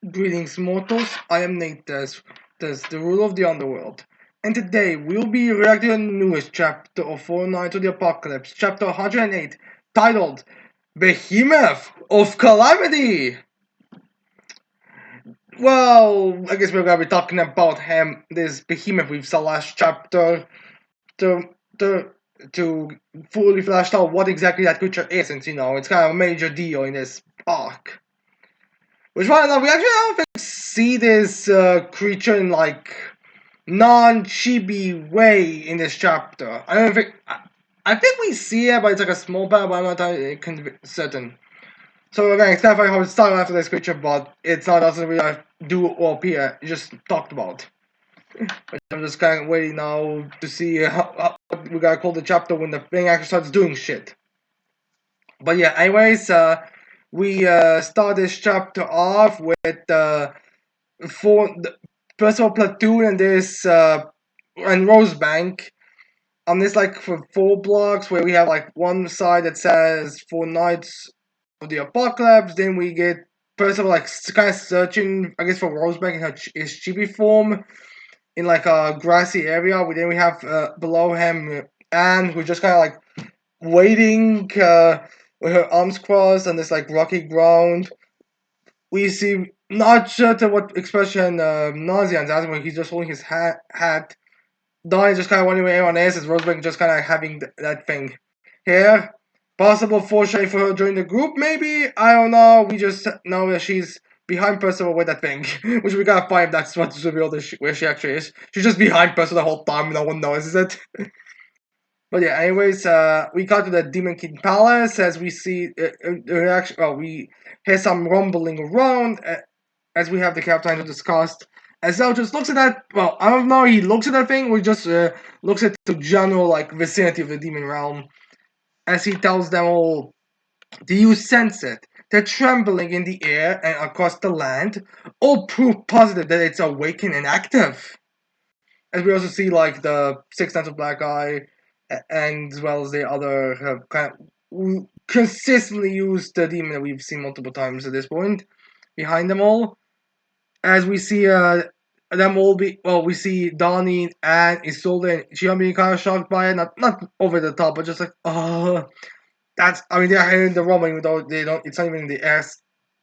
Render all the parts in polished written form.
Greetings, mortals. I am Nate the ruler of the underworld. And today we'll be reacting to the newest chapter of Fortnite of the Apocalypse, chapter 108, titled Behemoth of Calamity. Well, I guess we're gonna be talking about this behemoth we saw last chapter, to to to fully flesh out what exactly that creature is, since it's kind of a major deal in this arc. Which one? We actually don't think see this creature in like non-chibi way in this chapter. I don't think. I think we see it, but it's like a small part, but I'm not certain. So we're gonna clarify how it's started after this creature, but it's not also really do or appear. You just talked about. But I'm just kind of waiting now to see how we gotta call the chapter when the thing actually starts doing shit. But yeah, anyways, we start this chapter off with four personal platoon and this and Rosebank on this like for 4 blocks where we have like one side that says 4 Nights of the Apocalypse. Then we get Percival like kind of searching, I guess, for Rosebank in his chibi form in like a grassy area. Then we have below him Anne, who's just kind of like waiting with her arms crossed on this like rocky ground. We see not sure to what expression Nazian's asking when he's just holding his hat. Donnie just kind of wondering where everyone is, as Rosebank just kind of having that thing here. Possible foreshadowing for her joining the group, maybe? I don't know. We just know that she's behind Percival with that thing, which we gotta find if that's what's revealed where she actually is. She's just behind Percival the whole time, no one notices it. But yeah, anyways, we got to the Demon King Palace as we see we hear some rumbling around as we have the captain to discuss. As Zell just looks at that, well, I don't know, he looks at that thing, or just looks at the general like vicinity of the demon realm, as he tells them all, "Do you sense it? The trembling in the air and across the land, all proof positive that it's awakened and active." As we also see like the Six Sense of Black Eye, and as well as the other kind of consistently used demon that we've seen multiple times at this point behind them all. As we see them all we see Donnie and Isolde and Shion being kind of shocked by it, not over the top, but just like, oh, that's, I mean, they're hearing the rumbling, even though they don't, it's not even in the air,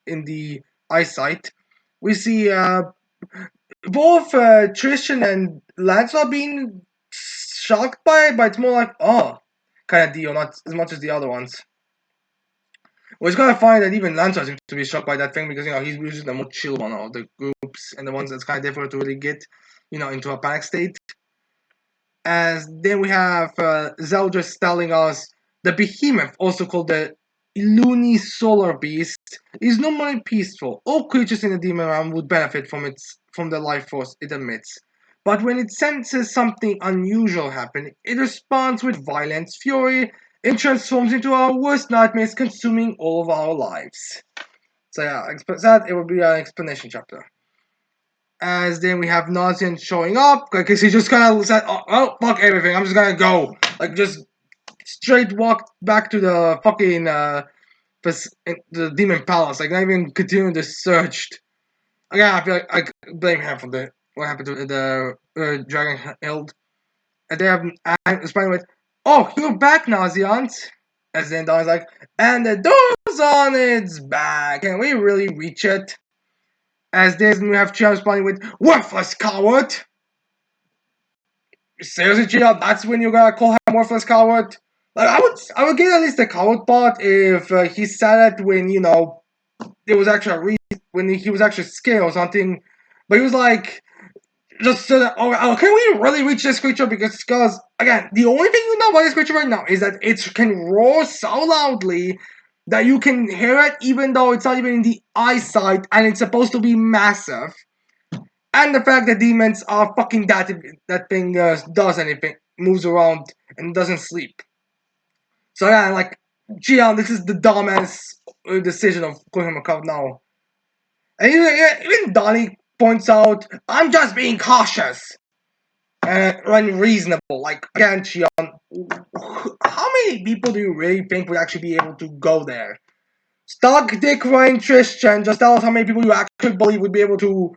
in the eyesight. We see both Tristan and Lancelot being shocked by it, but it's more like, oh, kind of deal, not as much as the other ones. Well, it's gonna find that even Lancelot seems to be shocked by that thing because he's usually the more chill one of the groups and the ones that's kind of difficult to really get, into a panic state. As then we have Zeldris telling us the behemoth, also called the Lunisolar Beast, is normally peaceful. All creatures in the demon realm would benefit from the life force it emits. But when it senses something unusual happen, it responds with violence, fury, and transforms into our worst nightmares, consuming all of our lives. So yeah, that it will be an explanation chapter. As then we have Nazian showing up, because he just kind of said, oh, fuck everything, I'm just gonna go. Like, just straight walk back to the fucking, the Demon Palace, like, not even continuing the search. Again, I feel like I blame him for what happened to the Dragon Hild. And they have Spider with, oh, you're back, Nazian. As then Don's like, and the door's on its back. Can we really reach it? As this, we have Chia responding with, worthless coward! Seriously, Chia, that's when you're gonna call him worthless coward? Like, I would get at least the coward part if he said it when, there was actually a reason, when he was actually scared or something. But he was like, just so that, oh, can we really reach this creature? Because, again, the only thing you know about this creature right now is that it can roar so loudly that you can hear it even though it's not even in the eyesight and it's supposed to be massive. And the fact that demons are fucking that thing does anything, moves around and doesn't sleep. So yeah, like, Gian, this is the dumbass decision of calling him a cub now. And even Donnie points out, I'm just being cautious and unreasonable. Like, again, Gian, how many people do you really think would actually be able to go there? Stop Dick Ryan Tristan. Just tell us how many people you actually believe would be able to,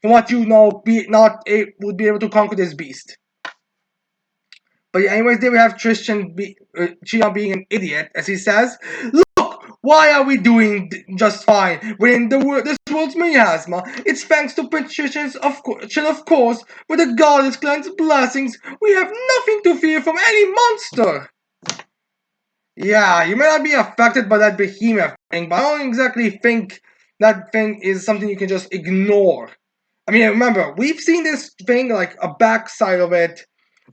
from what you know, would be able to conquer this beast. But yeah, anyways, there we have Tristan Cheon being an idiot, as he says. Look, why are we doing just fine within this world's miasma? It's thanks to Patrician's of course. With the goddess clan's blessings, we have nothing to fear from any monster. Yeah, you may not be affected by that behemoth thing, but I don't exactly think that thing is something you can just ignore. I mean, remember, we've seen this thing, like a backside of it.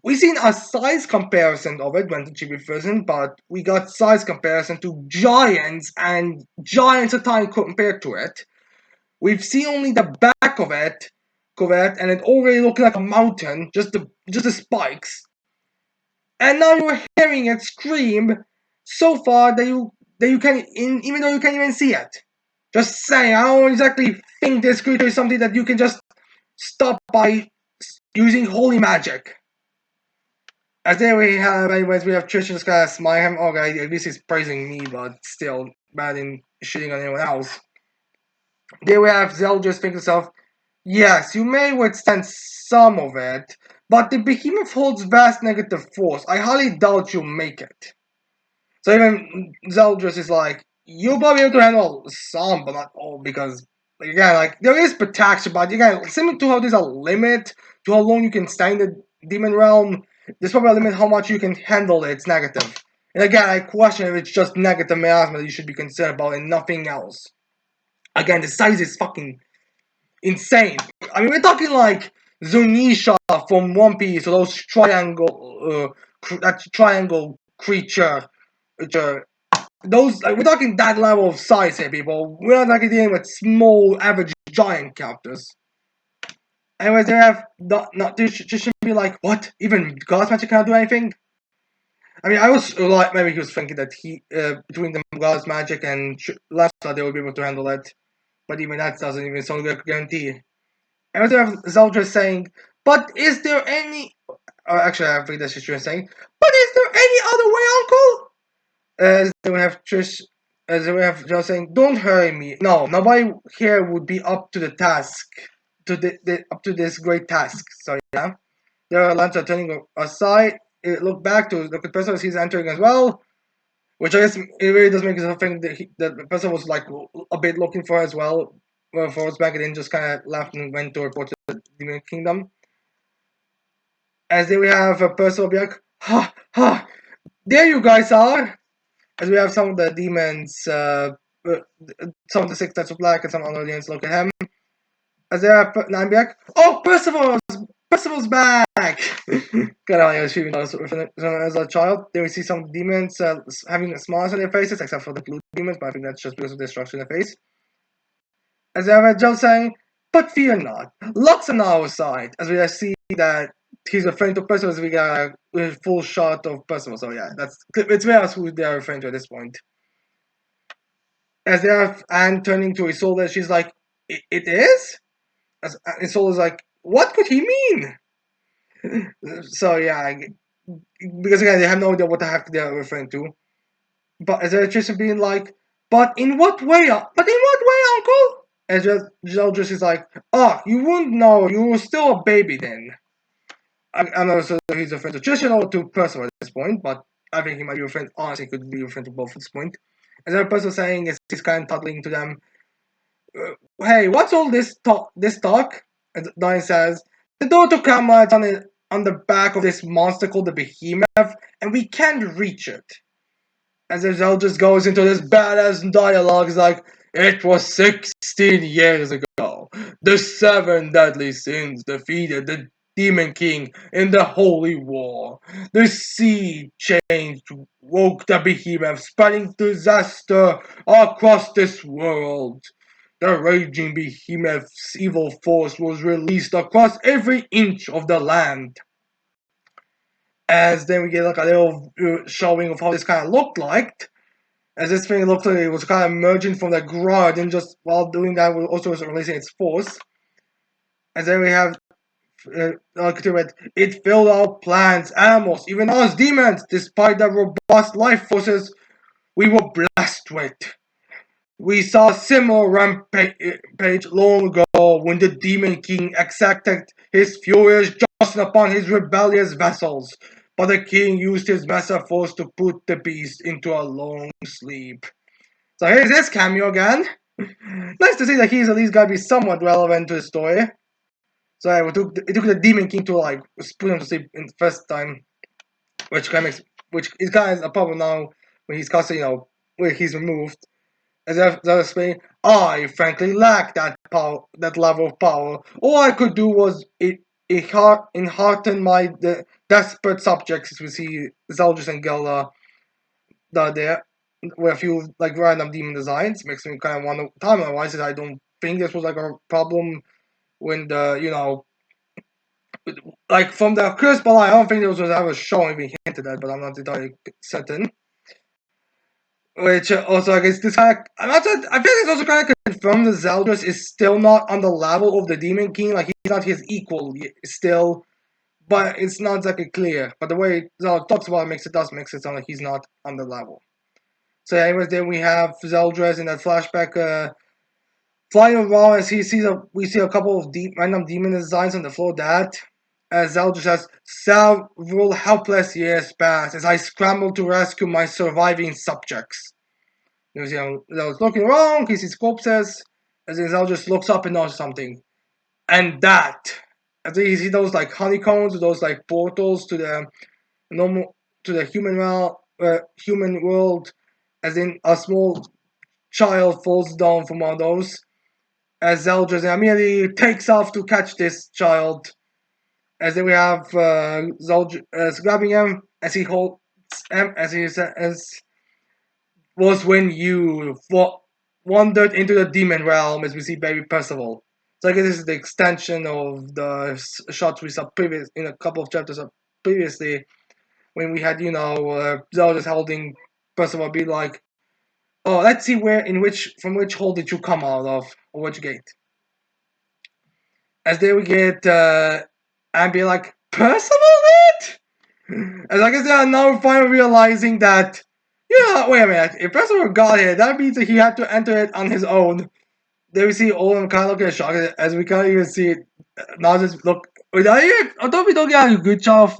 We've seen a size comparison of it when the Chibi present, but we got size comparison to giants, and giants are tiny compared to it. We've seen only the back of it, correct, and it already looked like a mountain, just the spikes. And now you're hearing it scream so far that you can even though you can't even see it. Just saying, I don't exactly think this creature is something that you can just stop by using holy magic. As there we have, anyways, we have Trish just kind of smile him. Okay, at least he's praising me, but still bad in shitting on anyone else. There we have Zell just thinking to himself, yes, you may withstand some of it, but the behemoth holds vast negative force. I highly doubt you'll make it. So even Zeldris is like, you'll probably be able to handle some, but not all, because again, like there is protection, but again, similar to how there's a limit to how long you can stay in the demon realm, there's probably a limit how much you can handle it. It's negative. And again, I question if it's just negative miasma that you should be concerned about and nothing else. Again, the size is fucking insane. I mean, we're talking like Zunisha from One Piece, or those that triangle creature, which are those. Like, we're talking that level of size here, people. We're not like dealing with small, average giant characters. Anyways, they have not. They should be like, what? Even God's magic cannot do anything. I mean, I was like, maybe he was thinking that between the God's magic and Lasta, they would be able to handle it. But even that doesn't even sound like a guarantee. And we have Zeldra saying, but is there any... actually, I think that's just saying, but is there any other way, Uncle? As we have Trish... As we have Joe saying, don't hurry me. No, nobody here would be up to the task. Up to this great task. So, yeah. There are lamps are turning aside. Look back to the person as he's entering as well. Which I guess it really does make us think that the person was like a bit looking for as well. Well, for us back then just kind of left and went to report to the Demon Kingdom. As then we have a person will be like, ha ha, there you guys are. As we have some of the demons, some of the six types of black and some other demons look at him. As they have nine back, oh Percival's back. Kind of like achieving as a child. Then we see some demons having smiles on their faces, except for the blue demons, but I think that's just because of the destruction in their face. As we have a Joe saying, but fear not, luck's on our side. As we see that he's referring to Percival, as we got a full shot of Percival. So yeah, it's clear who they are referring to at this point. As they have Anne turning to Isolde, she's like, it is? As Isolde's like, what could he mean? So yeah, because again, they have no idea what the heck they're referring to. But as Electrician being like, but in what way? But in what way, Uncle? And just is like, oh, you wouldn't know. You were still a baby then. I'm not sure he's referring to Tristan or to Percival at this point, but I think he might be referring, honestly, could be referring to both at this point. As the person saying is he's kind of toddling to them, hey, what's all this talk? And Donnie says, the door to Camelot on the back of this monster called the Behemoth, and we can't reach it. And then Zell just goes into this badass dialogue. It's like, it was 16 years ago. The 7 deadly sins defeated the Demon King in the Holy War. The sea change woke the behemoth, spreading disaster across this world. The raging behemoth's evil force was released across every inch of the land. As then we get like a little showing of how this kind of looked like. As this thing looked like it was kind of emerging from the ground, and just while doing that, it also was releasing its force. And then we have it filled our plants, animals, even us demons, despite the robust life forces we were blessed with. We saw a similar rampage long ago when the Demon King exacted his furious justice upon his rebellious vassals, but the king used his massive force to put the beast into a long sleep. So here's his cameo again. Nice to see that he's at least gotta be somewhat relevant to the story. So yeah, it took the Demon King to like put him to sleep in the first time, which is kind of a problem now when he's constantly, where he's removed. As if that explain, I frankly lack that power, that level of power. All I could do was enhearten my desperate subjects, as we see Zeldris and Gelda there, with a few like random demon designs. Makes me kind of wonder timeline wise. I don't think this was like a problem when the like from the curse, but I don't think this was ever shown, even hinted at, but I'm not entirely certain. Which also, I guess this kind of, I feel like it's also kind of confirmed that Zeldris is still not on the level of the Demon King. Like he's not his equal still, but it's not exactly clear. But the way Zeldris talks about it does makes it sound like he's not on the level. So, anyways, then we have Zeldris in that flashback, flying around as we see a couple of random demon designs on the floor. That as Zeldris says, several helpless years pass as I scramble to rescue my surviving subjects. Zeldris looking around, he sees corpses, as then Zeldris just looks up and notices something. And that, as you see those like honeycombs, those like portals to the normal, to the human world, as in a small child falls down from one of those, as Zeldris immediately takes off to catch this child. As then we have Zeldris grabbing him as he holds him, as he says, was when you wandered into the demon realm, as we see baby Percival. So I guess this is the extension of the shots we saw previous in a couple of chapters previously, when we had Zelda just holding Percival, be like, oh, let's see from which hole did you come out of, or which gate. As there we get and be like, Percival did? As I guess they are now finally realizing that, wait a minute, if Percival got here, that means that he had to enter it on his own. Then we see Owen kind of looking shocked as we can't even see it. Now just look. Although we don't get a good shot of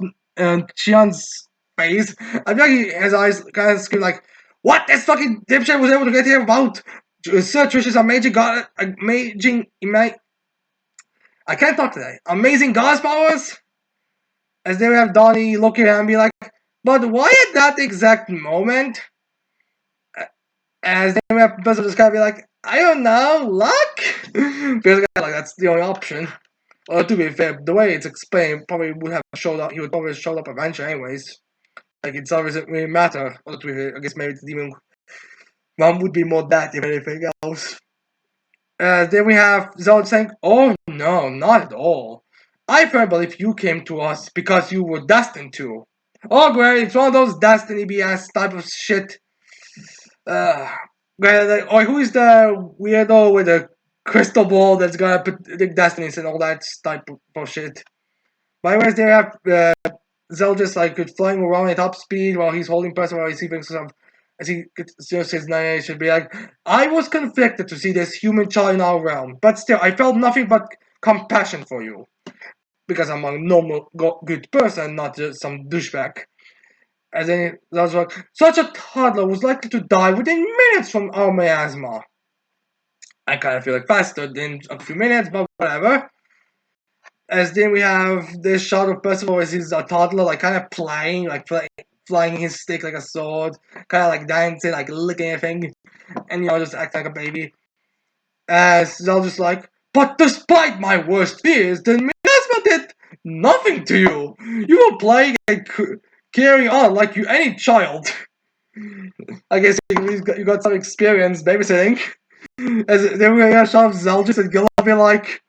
Xian's face, I feel like his eyes kind of scream like, "What? This fucking dipshit was able to get here about? Sir Trish is amazing god, I can't talk today. Amazing goddess powers." As they have Donnie look at him and be like, "But why at that exact moment?" As they have Buzzer just kind of be like, "I don't know, luck." Feels like that's the only option. Or to be fair, the way it's explained, probably would have showed up. He would probably have showed up eventually, anyways. Like it doesn't really matter. Or to be fair, I guess maybe the demon one would be more that if anything else. Then we have Zod saying, "Oh no, not at all. I firmly believe you came to us because you were destined to." Oh great, it's one of those destiny BS type of shit. Who is the weirdo with the crystal ball that's gonna predict destinies and all that type of bullshit? But anyways, they have Zell just like flying around at top speed while he's holding person while he's sleeping some. As he just his name should be like, I was conflicted to see this human child in our realm, but still, I felt nothing but compassion for you because I'm a normal, good person, not just some douchebag. As then I was like, such a toddler was likely to die within minutes from our miasma. I kind of feel like faster than a few minutes, but whatever. As then we have this shot of Percival as he's a toddler, like kind of playing, like flying his stick like a sword, kind of like dancing, like licking everything, and just acting like a baby. As Zell just like, but despite my worst fears, the miasma did nothing to you. You were playing and carrying on like you any child. I guess you got some experience babysitting. As then we got shot of Zeldris and Gil be like,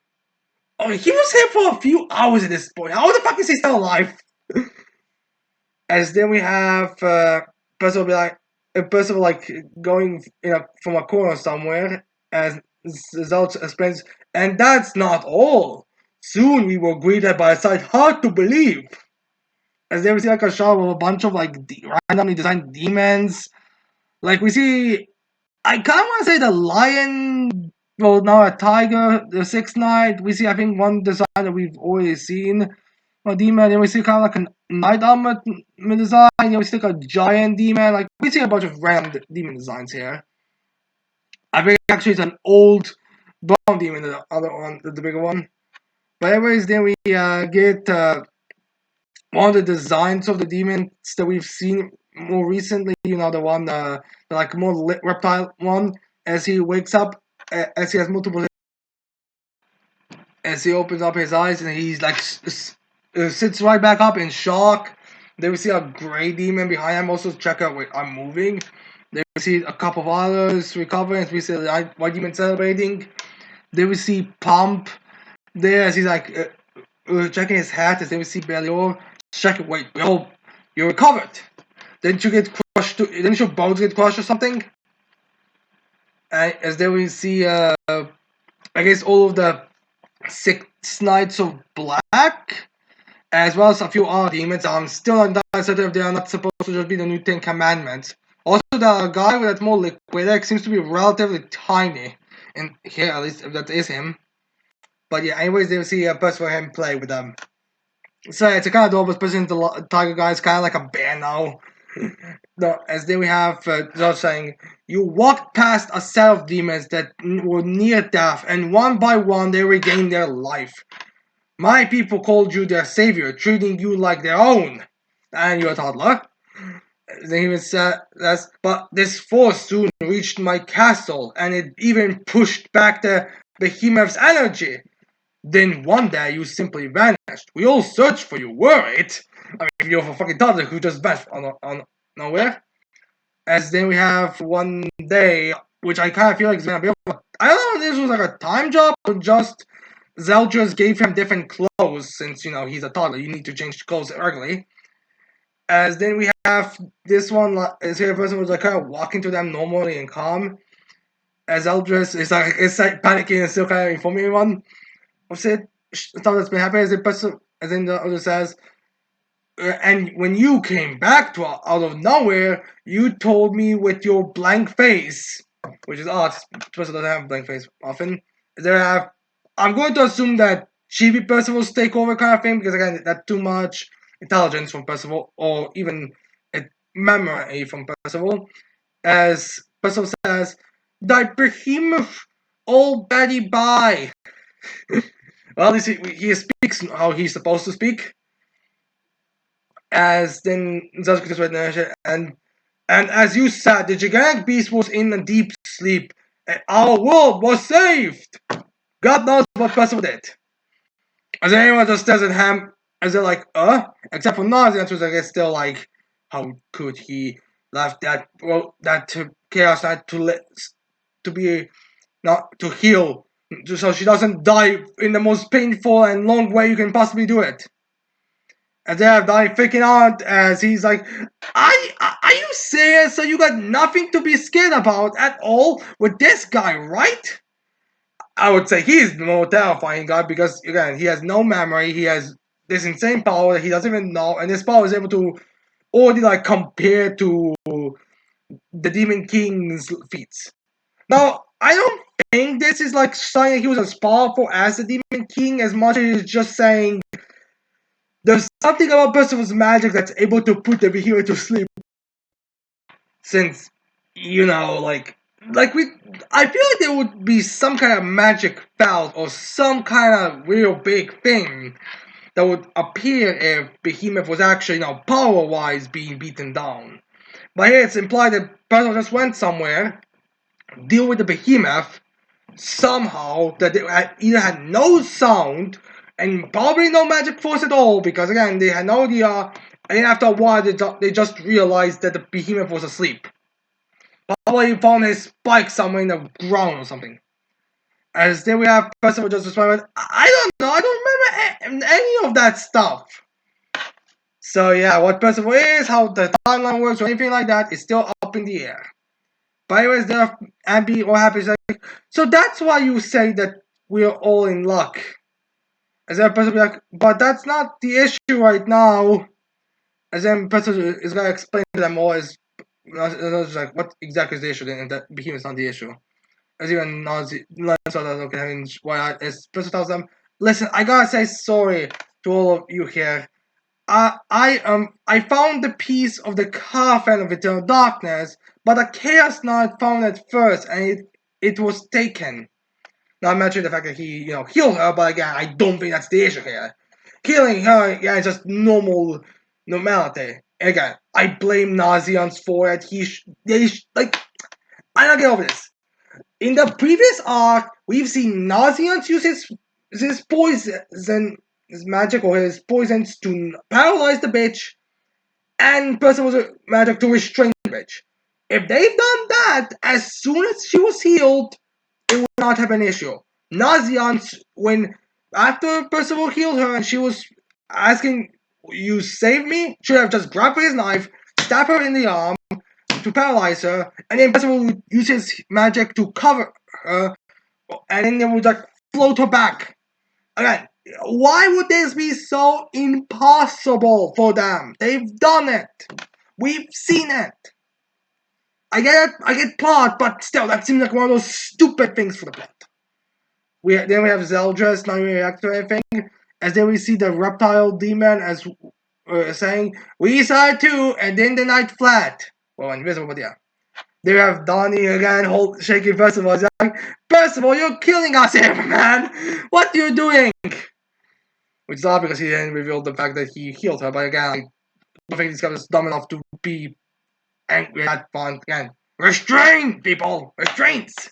oh, he was here for a few hours at this point. How the fuck is he still alive? As then we have Percival be like, Percival like going from a corner somewhere, as Zelt explains, and that's not all. Soon we were greeted by a sight hard to believe. As then we see like a shot of a bunch of like randomly designed demons. Like we see I kind of want to say the lion, well, now a tiger, the 6 knight. We see, I think, one design that we've already seen. A demon, and we see kind of like a knight armor design. We see like a giant demon. Like, we see a bunch of random demon designs here. I think actually it's an old brown demon, the other one, the bigger one. But anyways, then we get one of the designs of the demons that we've seen more recently. The one, the like more reptile one, as he wakes up, as he has multiple, as he opens up his eyes and he's like sits right back up in shock. Then we see a gray demon behind him. Also, check out, wait, I'm moving. Then we see a couple of others recovering. We see the white demon celebrating. Then we see Pump there as he's like checking his hat. As then we see Belior checking. Wait, yo, you recovered. Didn't you get crushed? Didn't your bones get crushed or something? And as then we see, I guess all of the 6 knights of black, as well as a few other demons. I'm still not certain if they are not supposed to just be the new 10 commandments. Also, the guy that's more liquidic seems to be relatively tiny. And here, at least, if that is him. But yeah, anyways, they will see a best for him play with them. So it's a kind of adorable, especially the tiger guy is kind of like a bear now. As then we have Josh saying, you walked past a set of demons that were near death, and one by one they regained their life. My people called you their savior, treating you like their own. And you're a toddler. Then he said, but this force soon reached my castle, and it even pushed back the Behemoth's energy. Then one day you simply vanished. We all searched for you, worried. I mean, if you're a fucking toddler who just vanished on nowhere. As then we have one day, which I kind of feel like is gonna be. I don't know if this was like a time job or just Zeldris gave him different clothes since he's a toddler. You need to change clothes regularly. As then we have this one is here. A person was like kind of walking to them normally and calm. As Zeldris is like panicking and still kind of informing everyone. What's it? Stuff that's been happening. As the person, as then the other says. And when you came back to out of nowhere, you told me with your blank face, which is odd. Person doesn't have a blank face often. I'm going to assume that Chibi Percival's takeover kind of thing, because again, that's too much intelligence from Percival, or even a memory from Percival. As Percival says, "Thy behemoth, old Betty bye." Well, he speaks how he's supposed to speak. As then and as you said, the gigantic beast was in a deep sleep, and our world was saved. God knows what Percival did. As anyone just doesn't have, as they're like, except for Nas, the answer is I guess still like, how could he left that to Chaos Knight to be not to heal, so she doesn't die in the most painful and long way you can possibly do it. And they have Donnie freaking out as he's like, are you serious? So you got nothing to be scared about at all with this guy, right? I would say he's the more terrifying guy because, again, he has no memory. He has this insane power that he doesn't even know. And this power is able to already, like, compare to the Demon King's feats. Now, I don't think this is, like, saying he was as powerful as the Demon King as much as it's just saying there's something about Percival's magic that's able to put the hero to sleep. Since, I feel like there would be some kind of magic bout or some kind of real big thing that would appear if Behemoth was actually, power-wise being beaten down. But here it's implied that Percival just went somewhere, deal with the Behemoth, somehow, that they either had no sound and probably no magic force at all, because again, they had no idea, and after a while, they just realized that the Behemoth was asleep. Probably he found his spike somewhere in the ground or something. As then we have Percival just responding, I don't know, I don't remember any of that stuff. So yeah, what Percival is, how the timeline works, or anything like that is still up in the air. But anyways, there Abby or Happy is like, so that's why you say that we're all in luck. As then Percival like, but that's not the issue right now. As then Percival is gonna explain to them all as Nazi's like, what exactly is the issue? And that Behemoth's not the issue. As even Nazi learns out that okay, and why is Person tells them, listen, I gotta say sorry to all of you here. I found the piece of the coffin of eternal darkness, but the Chaos Knight found it first, and it was taken. Not mentioning the fact that he, healed her, but again, I don't think that's the issue here. Killing her, yeah, is just normality. Again, I blame Nazians for it. I don't get over this. In the previous arc, we've seen Nazians use his poison, his magic or his poisons to paralyze the bitch, and person was a magic to restrain the bitch. If they've done that, as soon as she was healed, it would not have an issue. Nazians, when after Percival healed her and she was asking, "You save me," should have just grabbed his knife, stab her in the arm to paralyze her, and then Percival would use his magic to cover her, and then it would like float her back. Again, why would this be so impossible for them? They've done it. We've seen it. I get it. I get plot, but still, that seems like one of those stupid things for the plot. Then we have Zeldris not even react to anything, as then we see the reptile demon as saying, "We saw it too, and then the night flat." Well, invisible, but yeah. Then we have Donnie again, shaking Percival. He's like, "Percival, you're killing us here, man! What are you doing?" Which is odd because he didn't reveal the fact that he healed her, but again, I don't think this guy was dumb enough to be angry at that point. Again, restraint, people! Restraints!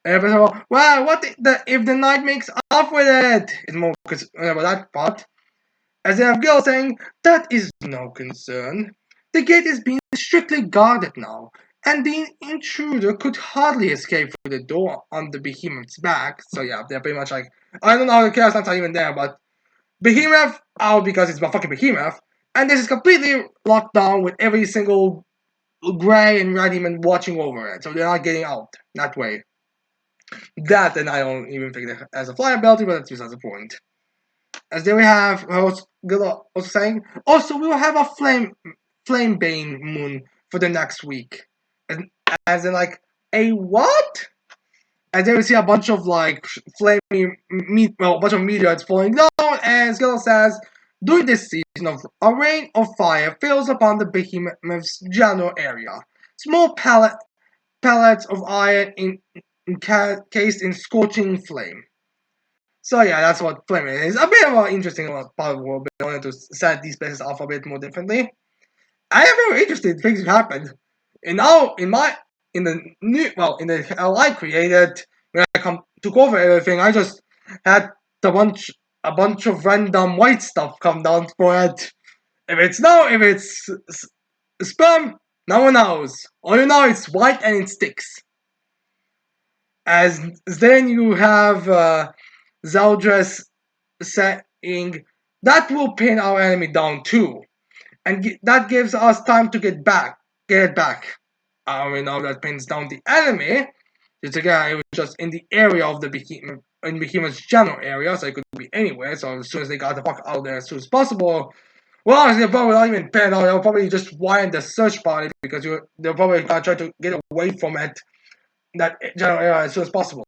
And Percival, well, if the knight makes off with it? It's more concerned about that part. As they have Gil saying, that is no concern. The gate is being strictly guarded now, and the intruder could hardly escape through the door on the behemoth's back. So yeah, they're pretty much like, I don't know how the chaos knights are even there, but behemoth out because it's a fucking behemoth, and this is completely locked down with every single gray and red demon watching over it, so they're not getting out that way. That, and I don't even think that as a fly ability, but that's besides the point. As there we have host also saying, also we will have a flame bane moon for the next week. And as in like a what? And then we see a bunch of like flaming a bunch of meteorites falling down, and Skittle says, during this season of a rain of fire falls upon the behemoth's general area. Small pellets of iron encased in scorching flame. So yeah, that's what flame is. A bit of an interesting part of the world, but I wanted to set these places off a bit more differently. I am very interested in things that happened. And now in the hell I created when I took over everything, I just had a bunch of random white stuff come down for it. If it's sperm, no one knows. All you know it's white and it sticks. As then you have Zeldris saying that will pin our enemy down too, and that gives us time to get it back. I already know that pins down the enemy. It's again, it was just in the area of the Behemoth's general area, so it could be anywhere. So as soon as they got the fuck out there as soon as possible, well, they'll probably not even pin out. They'll probably just wind the search party because they'll probably gonna try to get away from that general area as soon as possible.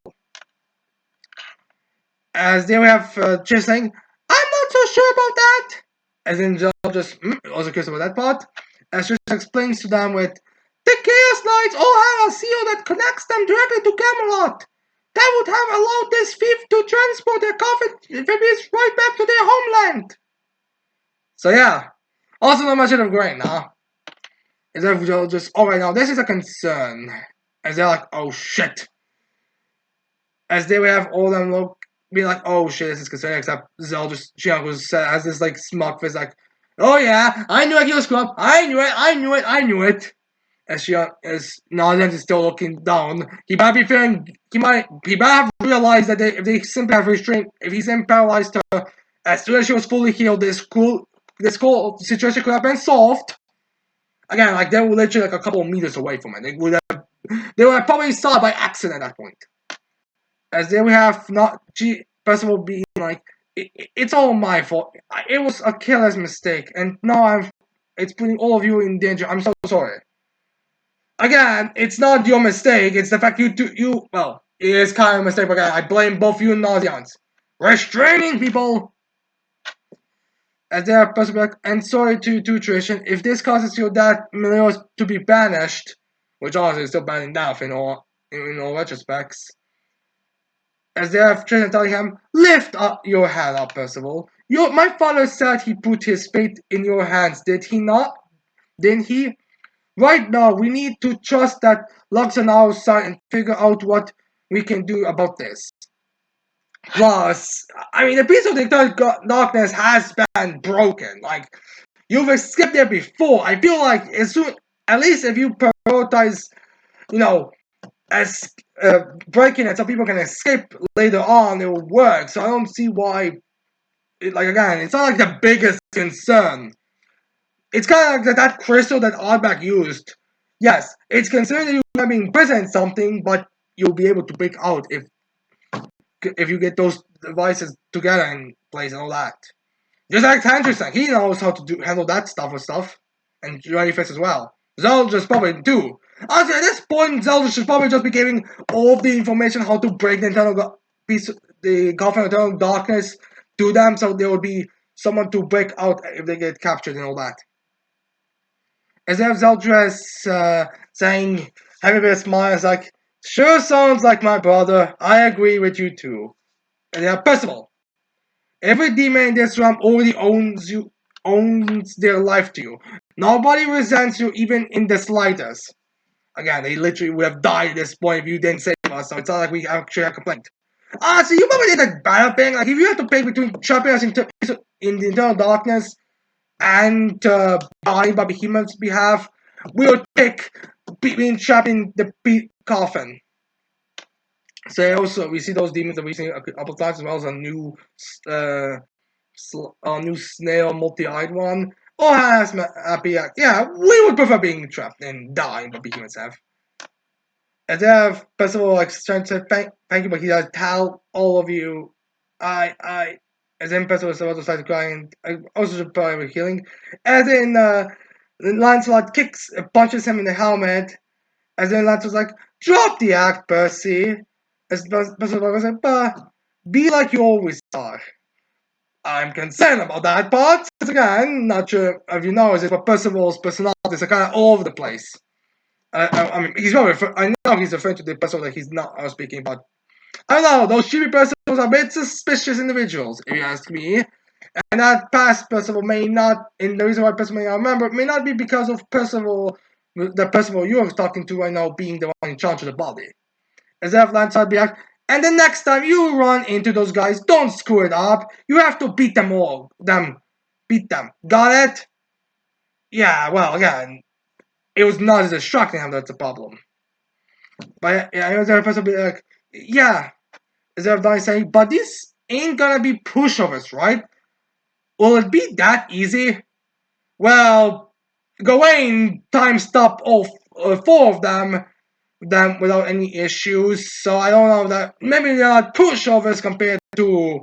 As they have just saying, I'm not so sure about that. As in, Joel just also curious about that part. As just explains to them with, the Chaos Knights all have a seal that connects them directly to Camelot. That would have allowed this thief to transport their coffin amphibians right back to their homeland. So yeah, also not much of grain, huh? As if Joel just, alright, now this is a concern. As they're like, oh shit. As they would have all them look be like, oh shit, this is concerning, except Zell just has this like smug face like, oh yeah, I knew it, you scrub, I knew it. As Nonsense is still looking down, he might have realized that if they simply have restrained, if he simply paralyzed her, as soon as she was fully healed, this whole situation could have been solved. Again, like they were literally like a couple of meters away from it. They would have probably saw it by accident at that point. As then we have not Percival being like, it's all my fault. It was a careless mistake, and now it's putting all of you in danger. I'm so sorry. again, it's not your mistake. It's the fact well, it is kind of a mistake. But again, I blame both you and Nauseans. Restraining people. As they are possible, and sorry to tradition, if this causes your dad Meliodas to be banished, which honestly is still bad enough in all retrospects, as they have tradition telling him, lift up your head up, Percival. My father said he put his fate in your hands, did he not? Didn't he? Right now, we need to trust that luck's on our side and figure out what we can do about this. Plus, I mean, the piece of the darkness has been broken. Like, you've escaped there before. I feel like at least if you prioritize, you know, as breaking it so people can escape later on, it will work. So I don't see why. Again, it's not like the biggest concern. It's kind of like that crystal that Oddback used. Yes, it's considered that you're gonna be imprisoned in something, but you'll be able to break out if you get those devices together in place and all that. Just like Tangerson, he knows how to handle that stuff, and Jellyfish as well. Zelda's probably too. Honestly, at this point, Zelda should probably just be giving all of the information how to break the the Gulf of Eternal Darkness to them, so there would be someone to break out if they get captured and all that. As if Zelda's saying, having a bit of smile, is like, sure sounds like my brother. I agree with you too. And they are personal. Every demon in this realm already owns their life to you. Nobody resents you even in the slightest. Again, they literally would have died at this point if you didn't save us, so it's not like we actually have complaint. So you probably did a better thing. Like, if you have to pick between trapping us in the Eternal Darkness and dying by Behemoth's behalf, we would pick being trapped in the coffin. So also, we see those demons that we've seen a couple times, as well as a new snail multi-eyed one. Or has happy act. Yeah, we would prefer being trapped and dying, but humans have. And then Percival like trying to thank you, but he does tell all of you, and then Percival is about to start crying, also should probably healing. And then Lancelot punches him in the helmet, and then Lancelot's like, drop the act, Percy. As Percival goes like, but be like you always are. I'm concerned about that part. Again, not sure if you know it, but Percival's personalities are kind of all over the place. I mean, I know he's referring to the Percival that he's not speaking about. I don't know, those cheapy Percivals are a bit suspicious individuals, if you ask me. And that past Percival may not, and the reason why Percival may not remember, may not be because of the Percival you're talking to right now being the one in charge of the body. As if Lancelot be like, and the next time you run into those guys, don't screw it up. You have to beat them all. Beat them. Got it? Yeah, well, again, it was not as distracting him that's a problem. But yeah, it was there supposed to be like, yeah. As if Donnie saying, but this ain't gonna be pushovers, right? Will it be that easy? Well, Gawain time stopped all four of them without any issues. So I don't know that maybe they're not pushovers compared to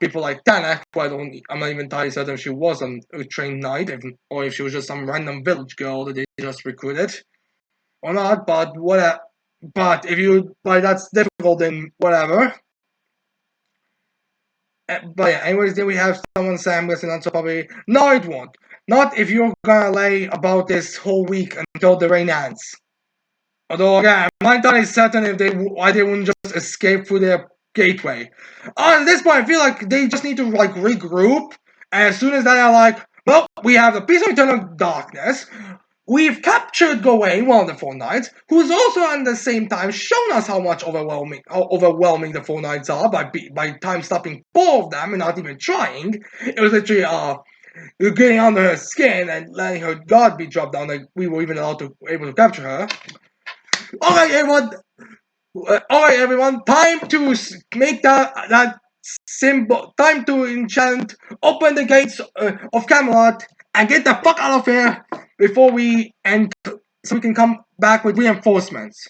people like Tanak, who I'm not even entirely certain if she was a trained knight, or if she was just some random village girl that they just recruited or not. But whatever. But that's difficult, then whatever. But yeah, anyways, then we have someone say I'm guessing on, so probably no, it won't. Not if you're gonna lay about this whole week until the rain ends. Although again, I'm not entirely certain if why they wouldn't just escape through their gateway. At this point, I feel like they just need to like regroup. And as soon as they are like, well, we have the piece of eternal darkness. We've captured Gawain, one of the four knights, who's also at the same time shown us how overwhelming the four knights are by time stopping four of them and not even trying. It was literally getting under her skin and letting her guard be dropped down. Like we were even able to capture her. All right, everyone. Alright, everyone. Time to make that symbol. Time to enchant. Open the gates of Camelot and get the fuck out of here before we end, so we can come back with reinforcements.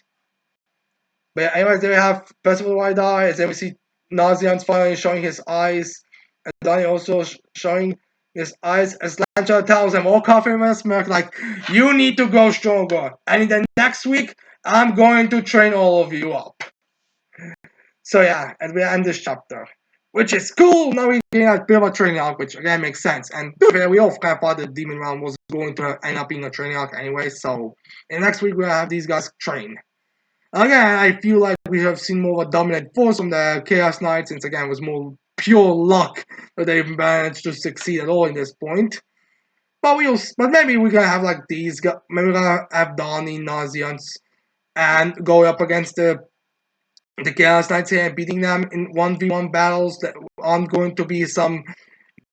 But anyways, there we have Percival Wydar. As then we see Nazian's finally showing his eyes, and Donnie also showing his eyes as Lancha tells him, all coughing with a smirk, like, you need to grow stronger. And in the next week, I'm going to train all of you up. So yeah, and we end this chapter. Which is cool. Now we're getting a bit of a training arc, which again makes sense. And we all kind of thought the Demon Realm was going to end up being a training arc anyway. So in the next week, we're going to have these guys train. Again, I feel like we have seen more of a dominant force from the Chaos Knights, since again it was more pure luck that they've managed to succeed at all in this point. But maybe we're gonna have like these guys. Maybe we're gonna have Donnie, Nauseans, and go up against the Chaos Knights here and beating them in 1v1 battles that aren't going to be some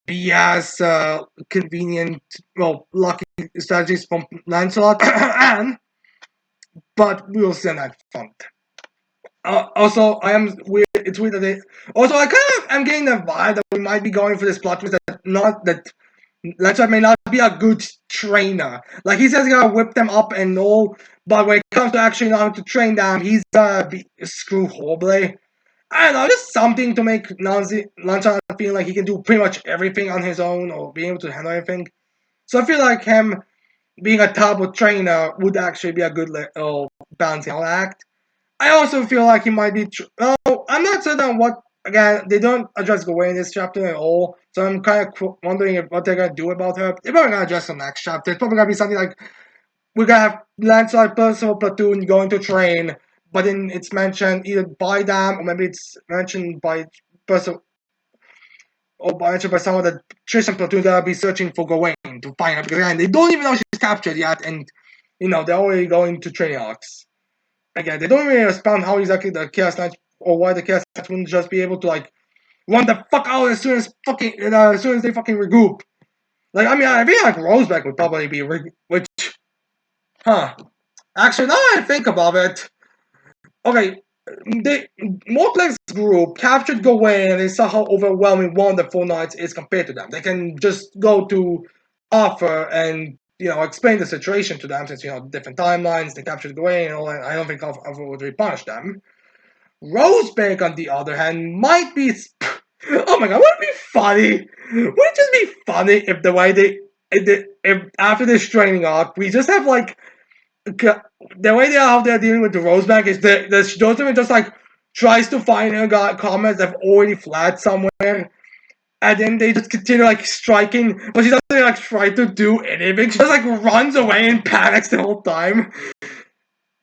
BS convenient, well, lucky strategies from Lancelot. But we'll see on that front. Also, I am weird. It's weird that they. Also, I kind of am getting the vibe that we might be going for this plot twist that not that Lancelot may not be a good trainer. Like he says, he's gonna whip them up and all, but when it comes to actually knowing how to train them, he's gonna be screw horribly. I don't know, just something to make Lancelot feel like he can do pretty much everything on his own or be able to handle everything. So I feel like him being a terrible trainer would actually be a good balancing out act. I also feel like he might be. Oh, I'm not certain on what. Again, they don't address Gawain in this chapter at all, so I'm kind of wondering what they're gonna do about her. They're probably gonna address the next chapter. It's probably gonna be something like we're gonna have Lancelot personal platoon going to train, but then it's mentioned either by them or maybe it's mentioned by person or mentioned by someone that Tristan platoon gonna be searching for Gawain to find her because again they don't even know she's captured yet, and they're already going to training arcs. Again, they don't really expound how exactly the Chaos Knights or why the Chaos Knights wouldn't just be able to like run the fuck out as soon as they fucking regroup. Like I mean, I feel like Roseback would probably be which, huh? Actually, now I think about it, okay, they Morpleg's group captured Gawain and they saw how overwhelming one of the four knights is compared to them. They can just go to Arthur and explain the situation to them since different timelines. They captured Gawain and all that. I don't think Arthur would really punish them. Rosebank, on the other hand, might be. Oh my god, would it be funny? Would it just be funny if the way if after this training arc, we just have like. The way they're dealing with the Rosebank is that Joseph just like tries to find a guy comments that have already fled somewhere. And then they just continue like striking, but she doesn't like try to do anything. She just like runs away and panics the whole time.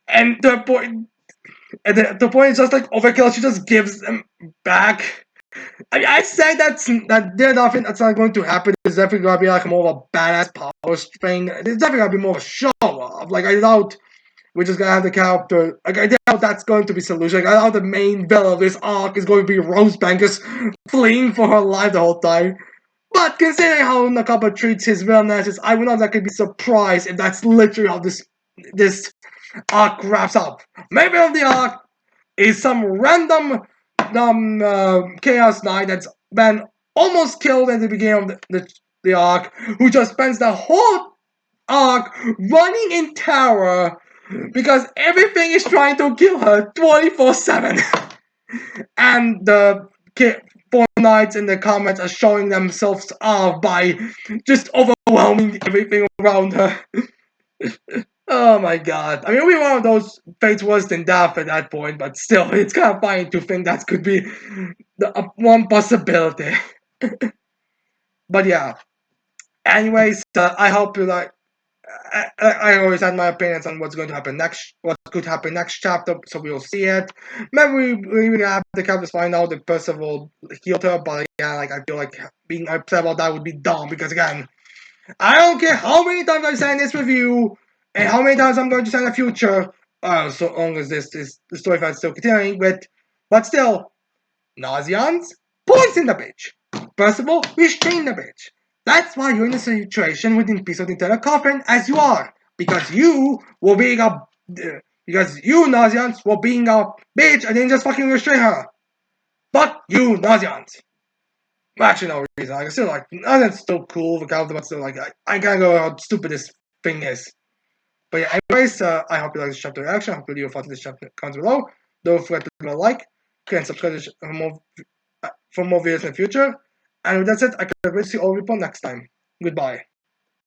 And the point the point is just like overkill. She just gives them back. I mean, I say that there's nothing that's not going to happen. It's definitely gonna be like more of a badass power thing. It's definitely gonna be more of a show off. Like I doubt we're just gonna have the character. Like I doubt that's going to be solution. Like, I doubt the main villain of this arc is going to be Rosebank just fleeing for her life the whole time. But considering how Nakaba treats his villainess, I would not exactly be surprised if that's literally how this arc wraps up. Maybe of the arc is some random Chaos Knight that's been almost killed at the beginning of the arc, who just spends the whole arc running in terror because everything is trying to kill her 24/7. And the four knights in the comments are showing themselves off by just overwhelming everything around her. Oh my god. I mean, we one of those fates worse than death at that point, but still, it's kind of funny to think that could be one possibility. But yeah. Anyways, I hope you like. I always had my opinions on what's going to happen next, what could happen next chapter, so we'll see it. Maybe we will have the characters find out that Percival healed her, but yeah, like I feel like being upset about that would be dumb because again, I don't care how many times I say in this review and how many times I'm going to say in the future, so long as the story is still continuing with, but still, Nauseans points in the bitch. Percival restrain the bitch. That's why you're in a situation within Piece of the Internal Coffin as you are. Because you were being a. Because you, Nauseans, were being a bitch and then just fucking restrain her. But you, Nauseans. Well, actually, no reason. I still like. That's still cool, but still, like, I can't go how stupid this thing is. But yeah, anyways, I hope you like this chapter reaction. I hope you thought this chapter comments below. Don't forget to leave a like, and subscribe for more videos in the future. And that's it. I can see all people next time. Goodbye.